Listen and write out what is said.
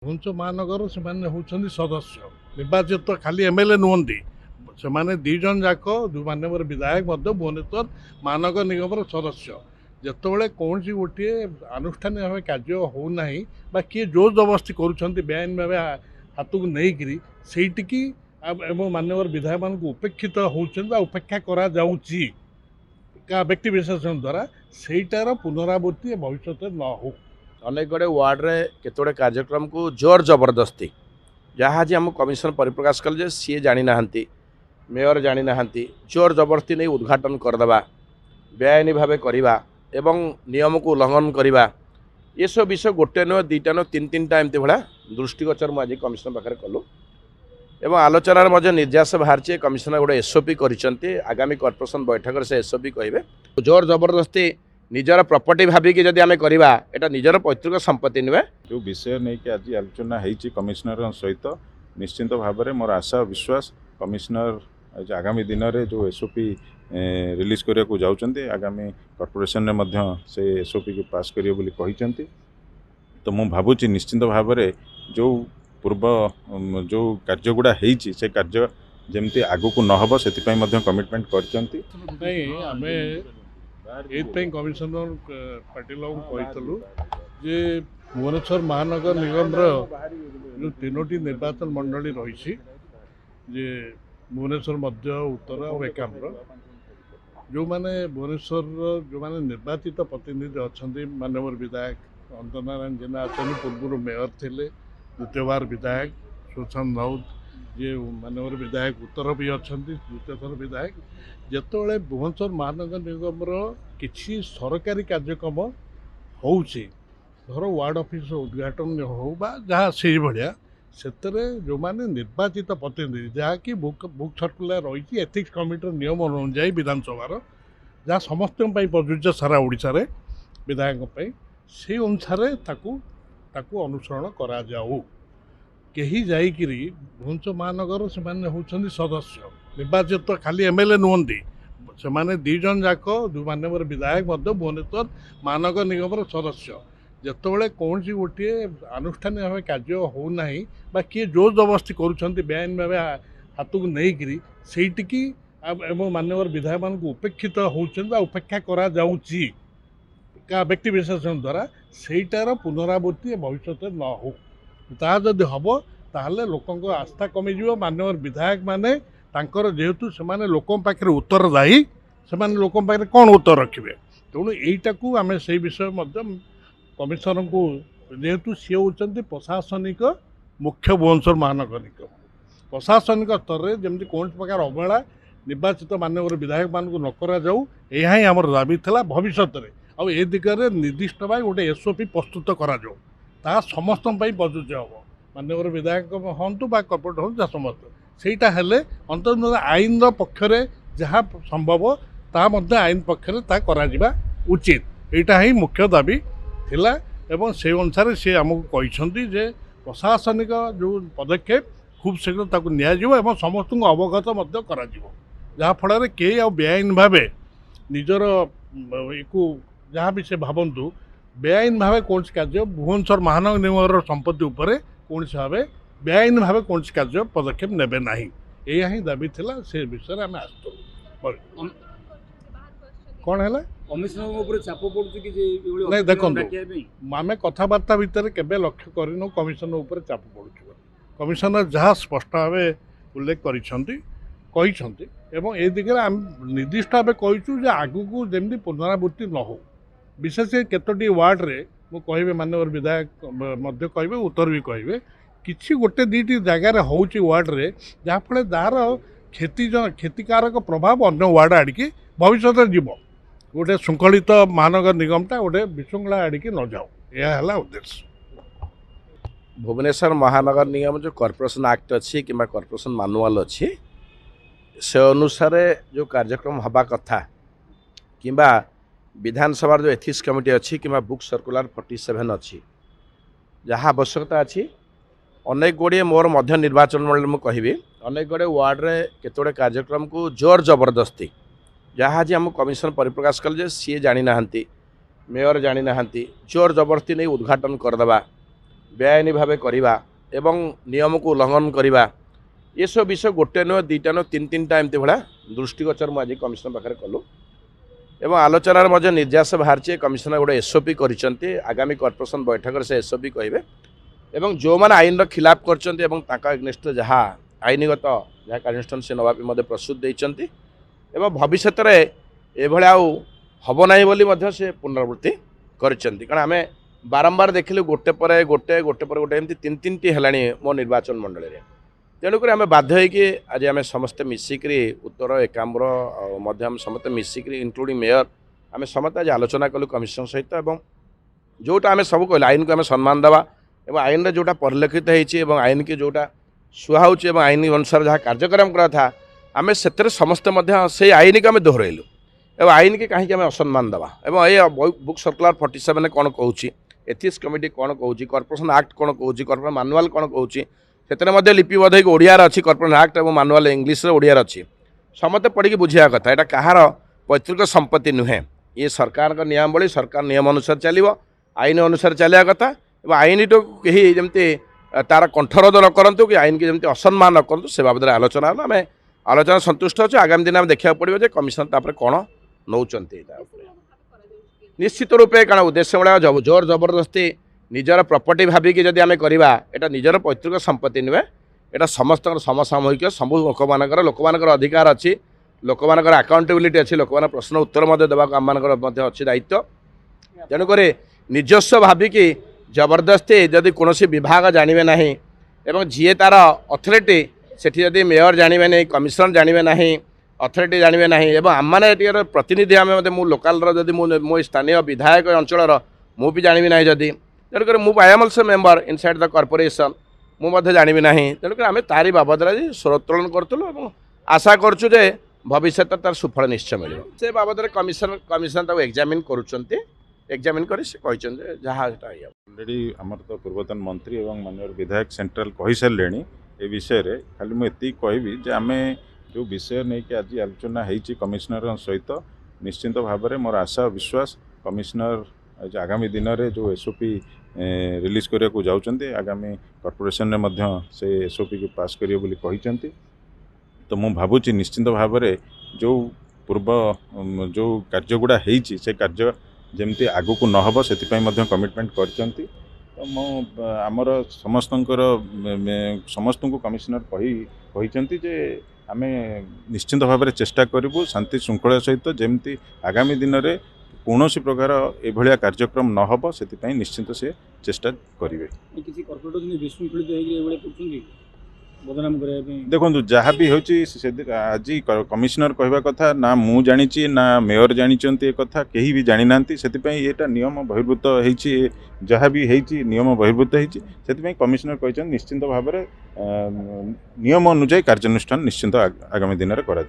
ଭୁବନେଶ୍ୱର ମହାନଗର ସେମାନେ ହେଉଛନ୍ତି ସଦସ୍ୟ ନିର୍ବାଚିତ ଖାଲି ଏମଏଲଏ ନୁହନ୍ତି। ସେମାନେ ଦୁଇ ଜଣ ଯାକ ମାନ୍ୟବର ବିଧାୟକ ମଧ୍ୟ ଭୁବନେଶ୍ୱର ମହାନଗର ନିଗମର ସଦସ୍ୟ। ଯେତେବେଳେ କୌଣସି ଗୋଟିଏ ଆନୁଷ୍ଠାନିକ ଭାବେ କାର୍ଯ୍ୟ ହେଉନାହିଁ ବା କିଏ ଜୋର ଜବରଦସ୍ତି କରୁଛନ୍ତି ବେଆଇନ ଭାବେ ହାତକୁ ନେଇକିରି ସେଇଠିକି ଏବଂ ମାନ୍ୟବର ବିଧାୟକମାନଙ୍କୁ ଉପେକ୍ଷିତ ହେଉଛନ୍ତି ବା ଉପେକ୍ଷା କରାଯାଉଛି ବ୍ୟକ୍ତି ବିଶେଷଙ୍କ ଦ୍ୱାରା, ସେଇଟାର ପୁନରାବୃତ୍ତି ଭବିଷ୍ୟତରେ ନ ହେଉ। अनेक गुड़े वार्ड्रे केतोड़े कार्यक्रम को जोर जबरदस्ती जहाँ आज आम कमिशन परिप्रकाश कले सी जानी ना मेयर जानी ना जोर जबरदस्ती नहीं उद्घाटन करदेवा बेआईनी भाव करवा एवं नियम को उल्लंघन करवा ये सब विषय गोटे नुह दुईटा नुह तीन तीन एमती भाया दृष्टिगोचर मुझे कमिशन पाखे कलु एवं आलोचनार मध्य निर्यास बाहर कमिशनर गोटे एसओपी कर आगामी कॉर्पोरेशन बैठक से एसओपी कहे जोर जबरदस्ती निजर प्रॉपर्टी भाविकी जदि आम करवा एटा निजर पैतृक संपत्ति नुहे जो विषय नहीं कि आज आलोचना होती कमिशनर सहित निश्चिंत भाव में मोर आशा विश्वास कमिशनर आगामी दिन में जो एसओपी रिलीज करने को जाऊँच आगामी कॉर्पोरेशन में से एसओपी को पास करिए बोली कहते तो मुझे भावुची निश्चिंत भाव में जो पूर्व जो कार्यगुड़ा होती से कार्य जमती आगू को नहब से कमिटमेंट कर कमिशनर पाटिल कहूँ जे भुवनेश्वर महानगर निगम जो तीनोटी निर्वाचन मंडली रही जे भुवनेश्वर मध्य उत्तर और एकाम्र जो माने भुवनेश्वर जो माने निर्वाचित प्रतिनिधि अच्छा मानवर विधायक अंत नारायण जेना अच्छा पूर्व मेयर थे द्वितीय बार विधायक सुशांत राउत जे मानवर विधायक उत्तर भी अच्छा द्वितीय थर विधायक जिते भुवनेश्वर महानगर निगम किसी सरकारी कार्यक्रम होउछि धर वार्ड ऑफिस उद्घाटन हो जहाँ से भाया से जो माने निर्वाचित प्रतिनिधि जहाँकि बुक सर्कुलर रही एथिक्स कमिटी नियम अनुजाई विधानसभा जहाँ समस्त प्रযোज्य सारा ओडिशा रे विधायक से अनुसार ताकू अनुसरण करा जाऊ कहीं जाइकिरी भुवनेश्वर महानगर से होउछन्ति सदस्य निर्वाचित खाली एमएलए नुहंती से दी जन जाक मान्यवर विधायक भुवनेश्वर महानगर निगमर सदस्य जितेबाला कौन गोटे आनुष्ठानिक भाव कार्य होना बा किए जोर जबरदस्ती करुँच बेआईन भाव हाथ को लेकिन सहीटिकी मान्यवर विधायक मान उपेक्षित होउछन्ति बा उपेक्षा कराଯାଉଛି व्यक्ति विशेषण द्वारा सहीटार पुनरावृत्ति भविष्य न हो ता जदि हम ताहले लोकंक आस्था कमिजिव मान्यवर विधायक माने तांकर जेहेतु से लोक पाखे उत्तर दायी से लोक पाखे कौन उत्तर रखिए तेणु यहीटा को आम से विषय कमिशनर को जेहेतु सी होती प्रशासनिक मुख्य भुवनेश्वर महानगर निगम प्रशासनिक स्तर में जमी कौन प्रकार अवहेला निर्वाचित मान्यवर विधायक मान न कराऊ यह ही आम दाबी था भविष्य में आउ ए दिगरे निर्दिष्ट भाई गोटे एसओपी प्रस्तुत कराऊ ता समस्त प्रযোज्य हम मान्यवर विधायक हूँ कॉर्पोरेट हूँ जहाँ समस्त सेटा हेले अंत आईन पक्षरे जहाँ संभव ता मध्य आईन पक्षरे ता करा उचित एटा ही मुख्य दाबी थिला एवं से अनुसार सी आमको कहते जे प्रशासनिक जो पदक्षेप खूब शीघ्र ताकू नियाजिवो एवं समस्त अवगत मध्य करा जिवो जहाँ फल कई आ बेआईन भावे निजर को जहाँ भी से भावतु बेआईन भाव कौन कार्य भुवनेश्वर महानगर निगम संपत्ति उपर कौन भाव बेआईन भाव कौन कार्य पदक्षेप नेबे नहीं यह ही दाबी थिला से विषय आम आसतु कौन है नहीं देखो आम कथबार्ता भितर केबे लक्ष्य करनु कमिशनर उपर चाप पड़ू कमिशनर जहाँ स्पष्ट भाव उल्लेख करिसेंति एवं ए दिगरे आम निर्दिष्ट भाव कहीचु आगु को जमी पुनरावृत्ति न हो विशेष केतोटी वार्ड रे मु कहबे मान्यवर विधायक मध्य कहबे उत्तर भी कहबे किसी गोटे दुईटी जगार होउची वार्ड रे जहाँ फल जार क्षतिकारक प्रभाव अन्य वार्ड आड़िकी भविष्य जीव गोटे शृंखलित महानगर निगमटा गोटे विशृंखला आड़िकी न जाओ यह है उद्देश्य भुवनेश्वर महानगर निगम जो कॉर्पोरेशन एक्ट अच्छी कि कॉर्पोरेशन मानुआल अच्छी से अनुसार जो कार्यक्रम हवा कथा कि विधानसभा जो एथिक्स कमिटी अच्छी कि बुक सर्कुलर 47 अच्छी जहाँ आवश्यकता अच्छी अनेक गुड़े मोर मध्य निर्वाचन मंडल में कहि अनेक गुड़े वार्ड्रे केतोड़े कार्यक्रम को जोर जबरदस्ती जहाँ आज आम कमिशन परिप्रकाश कले सी जानी ना मेयर जानी ना जोर जबरदस्ती नहीं उद्घाटन करदेवा बेआईनी भाव करवा एवं नियम को उल्लंघन करवा ये सब विषय गोटे नुह दुईटा नुह तीन तीन टा एमती भाया दृष्टिगोचर मुझे कमिशनर पाखे कलु एवं आलोचनार मध्य निर्यास बाहरी कमिशनर गोटे एसओपी कर आगामी कॉर्पोरेशन बैठक से एसओपी कहे एवं जो मैंने आईन खिलाफ करगेस्ट जहाँ आईनगत जहाँ कार्यानुष्ठान से नवापी मध्य प्रस्तुत देते भविष्य में एभली हम ना से पुनरावृत्ति कारण आम बारंबार देखिलु गोटे पर गोटे गोटे पर गोटे एमती तीन तीन टी है मो निर्वाचन मंडल में तेणुक आम बाध्य होगी आज आम समस्ते मिसिकी उत्तर एकाम्र आम समस्ते मिसिकी इंक्लूडिंग मेयर आम समस्त आज आलोचना कलु कमिशन सहित जोटा आम सब कहले आईन को आम सम्मान देवा एवं आईन रे जोटा परिलक्षित होती आईन की जोटा सुहाऊँ एवं आईन अनुसार जहाँ कार्यक्रम करा था आम से समस्ते से आईन को आम दोहरइलु एवं आईन की कहीं आम असम्मान देवा एवं ये बुक सर्कुलर 47 कौन कहूँ एथिक्स कमिटी कौन कहूँ कॉर्पोरेशन एक्ट कौन कहूँ कॉर्पोरेशन मानुआल कौन कहूँ से लिपिबद्ध होकर ओडियार अच्छी कॉर्पोरेशन एक्ट और मानुआल इंग्लीश ओडियार अच्छी समस्ते पढ़ी बुझा कथा यहाँ कहार पैतृक संपत्ति नुहे ये सरकार का नियमावली सरकार नियम अनुसार चलो आईन अनुसार चलिया कथा आईन तो कहीं जमती तार कंठरोध न करूँ कि आईन की जमी असम्मान न करूँ से बाबद आलोचना आम आलोचना सन्तुष्ट अच्छे आगामी दिन देखा पड़ो कमिशन तापर कौन नौ निश्चित रूपे कारण उद्देश्य भाया जोर जबरदस्ती निजर प्रॉपर्टी भाविकी जदि आम करवा यहाँ निजर पैतृक संपत्ति नुहे यहाँ समस्त समसामूहिक सब लोक अधिकार अच्छी लोक अकाउंटेबिलिटी अच्छी लोक प्रश्न उत्तर देवा आम अच्छी दायित्व तेणुक निजस्व भाविकी जबरदस्ती जदि कौन विभाग जानवे ना एवं जी तार अथॉरिटी सेठी जदि मेयर जानवे नहीं कमिशनर जानवे ना अथॉरिटी जानवे ना एवं आम मैंने प्रतिनिधि आम मो लोकाल जदि मो स्थानीय विधायक अंचल मुझे जानवी ना जदि तेणुक I am also member inside the corporation मुझे जानवी ना तेणुक आम तारी बाबद स्वरोत्तोलन करूँ आशा करुँ भविष्य तार सुफल निश्चय मिल से बाबद कमिशनर एग्जामिन करुँच एग्जामिन कर जहाँ ऑलरेडी आमर तो पूर्वतन मंत्री एवं माननीय विधायक सेंट्रल कही सारे ए विषय रे खाली मुझे कहबी जे आम जो विषय नहीं कि आज आलोचना होती कमिशनर सहित निश्चिंत भाव में मोर आशा विश्वास कमिशनर आगामी दिन में जो एसओपी रिलीज करने को जाऊँच आगामी कॉर्पोरेशन में से एसओपी को पास करिए बोली कहते तो मु भावुची निश्चिंत भाव में जो पूर्व जो कार्यगुड़ा होती से कार्य जमती आगु को नहब से कमिटमेंट करचंती तो मो आमर समस्त को कमिशनर कही जे आम निश्चिंत भाव में चेष्टा करूँ शांति श्रृंखला सहित जमती आगामी दिन में कौन प्रकार एभलिया कार्यक्रम नहब से निश्चिंत से चेष्टा करेंगे देखो जहाँ भी आज कमिशनर कहवा कथा ना मु जानी ना मेयर जानी कथा कहीं भी जानी ना से नियम बहिर्भूत होती जहाँ भी होती नियम बहिर्भूत होती कमिशनर कहते निश्चिंत भाव में नियम अनुजाई कार्यानुष्ठान निश्चिंत आगामी दिन में करा।